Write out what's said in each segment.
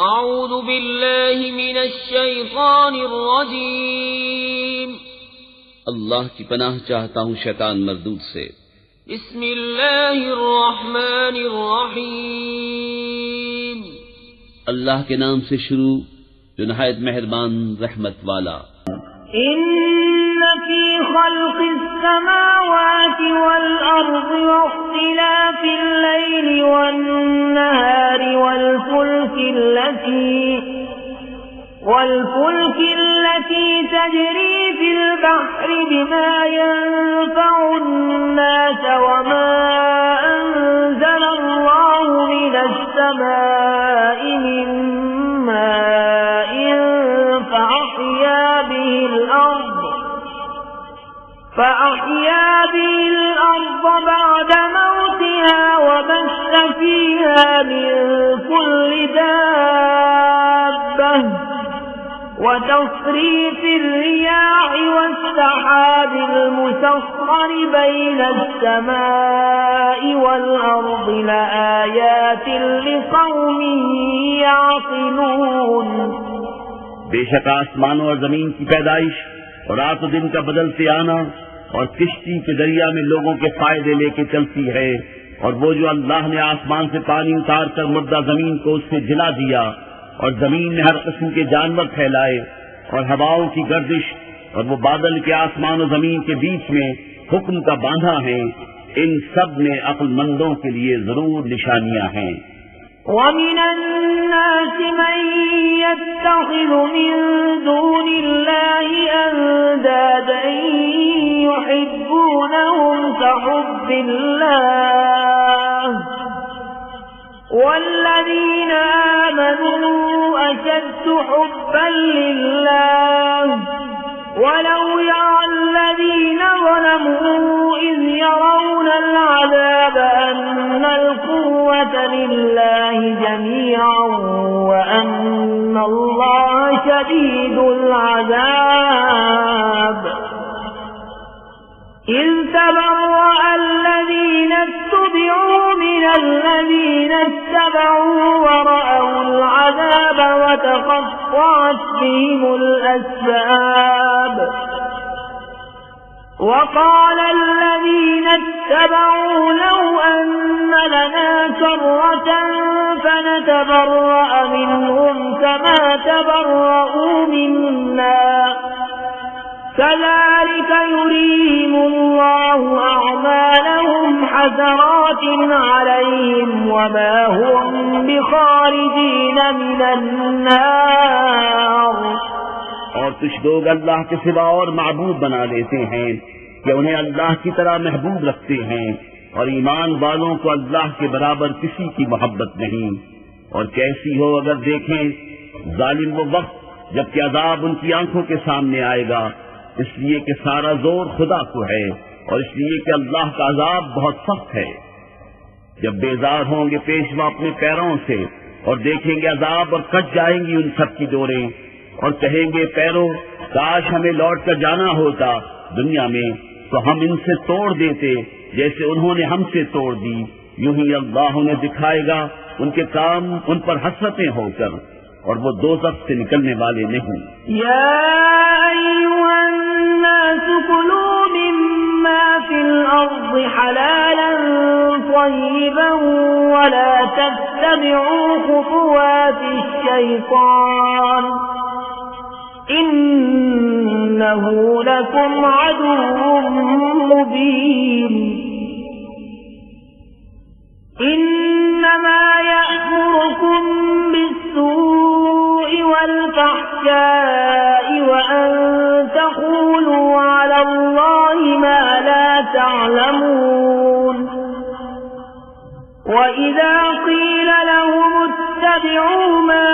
अऊज़ु बिल्लाहि मिनश शैतानिर रजीम। अल्लाह की पनाह चाहता हूँ शैतान मरदूद से। बिस्मिल्लाहिर रहमानिर रहीम। अल्लाह के नाम से शुरू जो नहायत मेहरबान रहमत वाला। इन्न फी खल्क़िस समावाति वल अर्ज़ि वख्तिलाफिल लैलि वन नहारि वल फुल्कि अल्लती तजरी फिल बहरि बिमा यंफ़उन नास वमा अंज़लल्लाहु मिनस समाइ मिन माइन فأحيا به الأرض بعد موتها وبث فيها من كل دابة وتصريف الرياح والسحاب المسخر بين السماء والأرض لآيات لقوم يعقلون। बेशक आसमानों और जमीन की पैदाइश और रात और दिन का बदलते आना और किश्ती के दरिया में लोगों के फायदे लेके चलती है, और वो जो अल्लाह ने आसमान से पानी उतार कर मुर्दा जमीन को उससे जिला दिया और जमीन में हर किस्म के जानवर फैलाए और हवाओं की गर्दिश और वो बादल के आसमान और जमीन के बीच में हुक्म का बांधा है, इन सब में अक्लमंदों के लिए जरूर निशानियां हैं। وَمِنَ النَّاسِ مَن يَتَّخِذُ مِن دُونِ اللَّهِ أَندَادًا يُحِبُّونَهُمْ كَحُبِّ اللَّهِ وَالَّذِينَ آمَنُوا أَشَدُّ حُبًّا لِلَّهِ وَلَوْ يَرَى الَّذِينَ ظَلَمُوا إِذْ يَرَوْنَ الْعَذَابَ أَنَّ الْقُوَّةَ لِلَّهِ جَمِيعًا وَأَنَّ اللَّهَ شَدِيدُ الْعَذَابِ إِذْ تَبَرَّأَ الَّذِينَ اتُّبِعُوا مِنَ الَّذِينَ اتَّبَعُوا وَرَأَوُا الْعَذَابَ وَتَقَطَّعَتْ بِهِمُ الْأَسْبَابُ وَقَالَ الَّذِينَ اتَّبَعُوا لَوْ أَنَّ لَنَا كَرَّةً فَنَتَبَرَّأَ مِنْهُمْ كَمَا تَبَرَّؤُوا مِنَّا كَذَلِكَ يُرِيهِمُ اللَّهُ أَعْمَالَهُمْ حَسَرَاتٍ عَلَيْهِمْ وَمَا هُمْ بِخَارِجِينَ مِنَ النَّارِ। और कुछ लोग अल्लाह के सिवा और माबूद बना लेते हैं कि उन्हें अल्लाह की तरह महबूब रखते हैं, और ईमान वालों को अल्लाह के बराबर किसी की मोहब्बत नहीं। और कैसी हो अगर देखें जालिम वो वक्त जबकि अजाब उनकी आंखों के सामने आएगा, इसलिए कि सारा जोर खुदा को है और इसलिए कि अल्लाह का अजाब बहुत सख्त है। जब बेजार होंगे पेशवा अपने पैरों से और देखेंगे अजाब और कट जाएंगी उन सब की डोरें, और कहेंगे पैरों काश हमें लौट कर जाना होता दुनिया में तो हम इनसे तोड़ देते जैसे उन्होंने हमसे तोड़ दी। यूं ही अल्लाह उन्हें दिखाएगा उनके काम उन पर हसरतें होकर, और वो दोज़ख से निकलने वाले नहीं। या अय्युहन नास कुलू मिम्मा फिल अर्ज़ि हलालन तय्यिबन वला तत्तबि'ू खुतुवातिश शैतान इन्नहु लकुम अदुव्वुम मुबीन। इन्नमा यअमुरुकुम बिस्सूइ والفحشاء وأن تقولوا على الله ما لا تعلمون وإذا قيل لهم اتبعوا ما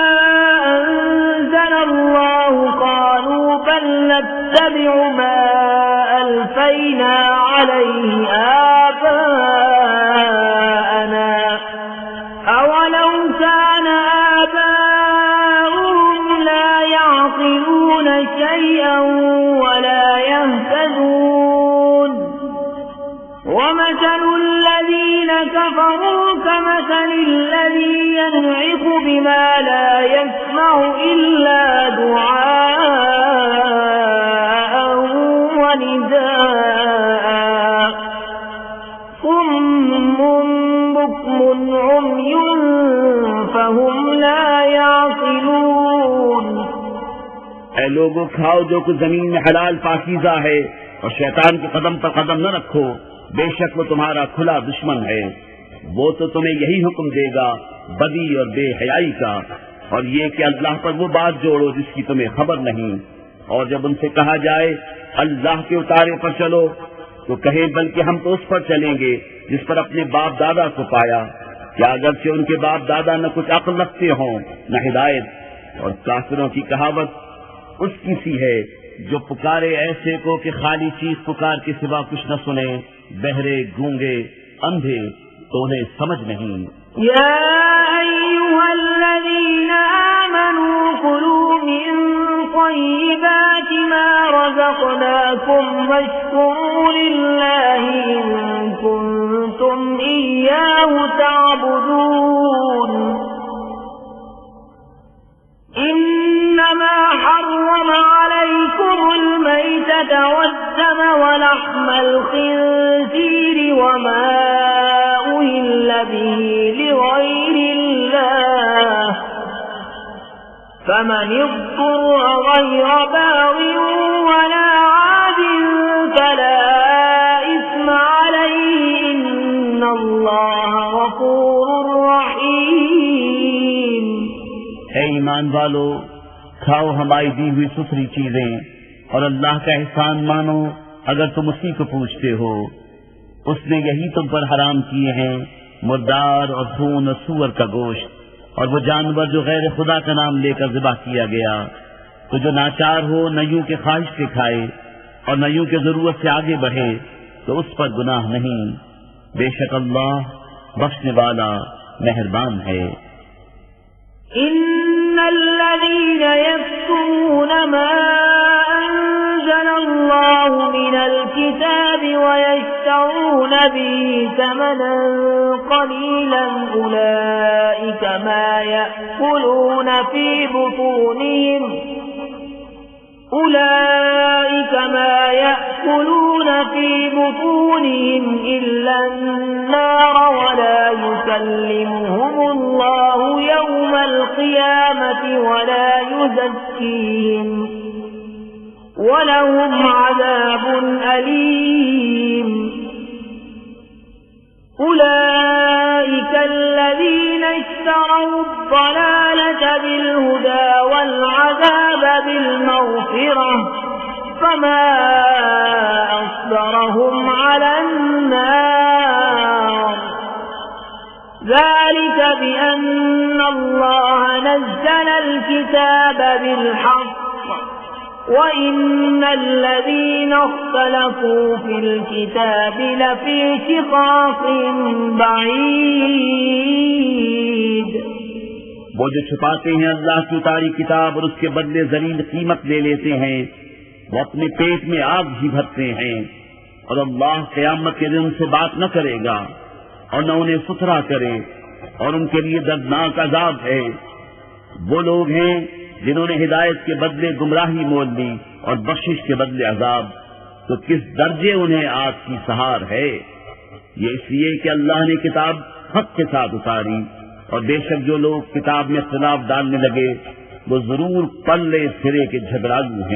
أنزل الله قالوا بل نتبع ما ألفينا عليه آباءنا أولو كان آباؤهم لا يعقلون شيئا ولا يهتدون ومثل الذين كفروا كمثل الذي بما لا يسمع إلا دعاء ونداء صم بكم عمي فهم لا يعقلون ऐ लोगों, खाओ जो कुछ जमीन में हलाल पाकीज़ा है और शैतान के कदम पर कदम न रखो, बेशक वो तुम्हारा खुला दुश्मन है। वो तो तुम्हें यही हुक्म देगा बदी और बेहयाई का, और ये कि अल्लाह पर वो बात जोड़ो जिसकी तुम्हें खबर नहीं। और जब उनसे कहा जाए अल्लाह के उतारे पर चलो, तो कहे बल्कि हम तो उस पर चलेंगे जिस पर अपने बाप दादा को पाया। क्या अगरचे उनके बाप दादा न कुछ अक्ल रखते हों न हिदायत। और काफिरों की कहावत उसकी सी है जो पुकारे ऐसे को कि खाली चीख पुकार के सिवा कुछ न सुने, बहरे गूंगे अंधे तो उन्हें समझ नहीं। या अय्युहल्लज़ीना आमनू कुलू मिन तय्यिबाति मा रज़क़नाकुम वश्कुरू लिल्लाहि इन कुंतुम इय्याहु तअबुदून। इन्नमा हर्रम अलैकुमुल मैतता वद्दम वलहमल खिंज़ीर वमा उहिल्ल बिही लिगैरिल्लाह फमन इज़्ज़ुर्र गैर बाग़िन वला आदिन फला इस्म अलैहि इन्नल्लाह गफूरुर रहीम। ऐ ईमान वालो, खाओ हमारी दी हुई सुथरी चीजें और अल्लाह का एहसान मानो अगर तुम उसी को पूछते हो। उसने यही तुम पर हराम किए हैं मुर्दार और खून और सूअर का गोश्त और वो जानवर जो गैर खुदा का नाम लेकर ज़िबा किया गया। तो जो नाचार हो न यूं के ख्वाहिश से खाए और न यूं के जरूरत से आगे बढ़े तो उस पर गुनाह नहीं। बेशक अल्लाह बख्शने वाला मेहरबान है। इन्नल्लज़ीन यक्तुमून मा अंज़लल्लाहु मिनल किताबि व यश्तरून बिही समनन क़लीलन उलाइका मा यअकुलून फी बुतूनिहिम इल्ला अन्नार वला युकल्लिमुहुमुल्लाहु यौमल क़ियामति वला युज़क्कीहिम वलहुम अज़ाबुन अलीम। उलाइका الذين اشتروا الضلالة بالهدى والعذاب بالمغفرة فما أصبرهم على النار ذلك بأن الله نزل الكتاب بالحق وإن الذين اختلفوا في الكتاب لفي شقاق بعيد। वो जो छुपाते हैं अल्लाह की उतारी किताब और उसके बदले जलील कीमत ले लेते हैं, वो अपने पेट में आग ही भरते हैं और अल्लाह क़यामत के दिन उनसे बात न करेगा और न उन्हें सुथरा करे और उनके लिए दर्दनाक अजाब है। वो लोग हैं जिन्होंने हिदायत के बदले गुमराही मोल ली और बख्शिश के बदले अजाब, तो किस दर्जे उन्हें आग की सहार है। ये इसलिए कि अल्लाह ने किताब हक के साथ उतारी और बेशक जो लोग किताब में इख्तिलाफ डालने लगे वो जरूर पल्ले सिरे के झगड़ालू हैं।